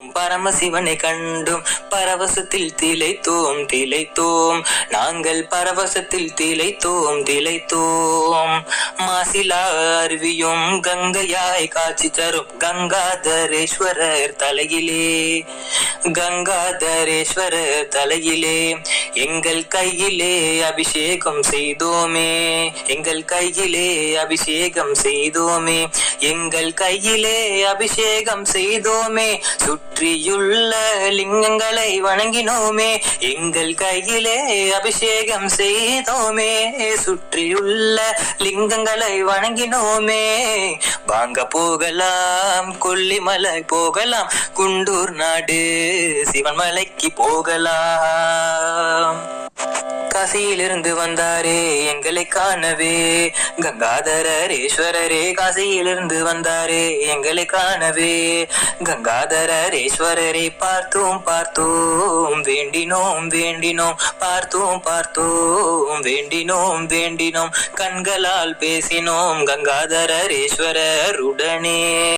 பரமசிவனை கண்டும் பரவசத்தில் திளைத்தோம் நாங்கள் பரவசத்தில் திளைத்தோம் மாசிலா அருவியும் கங்கையாய் காட்சி தரும் கங்காதரேஸ்வரர் தலையிலே எங்கள் கையிலே அபிஷேகம் செய்தோமே சுற்றியுள்ள லிங்கங்களை வணங்கினோமே எங்கள் கையிலே அபிஷேகம் செய்தோமே வாங்க போகலாம் கொல்லிமலை போகலாம் குண்டூர் நாடு சிவன்மலைக்கு போகலாம் காசியிலிருந்து வந்தாரே எங்களை காணவே கங்காதரேஸ்வரரே காசியிலிருந்து வந்தாரே எங்களை காணவே கங்காதரேஸ்வரரை பார்த்தோம் வேண்டினோம் பார்த்தோம் வேண்டினோம் கண்களால் பேசினோம் கங்காதரேஸ்வரருடனே.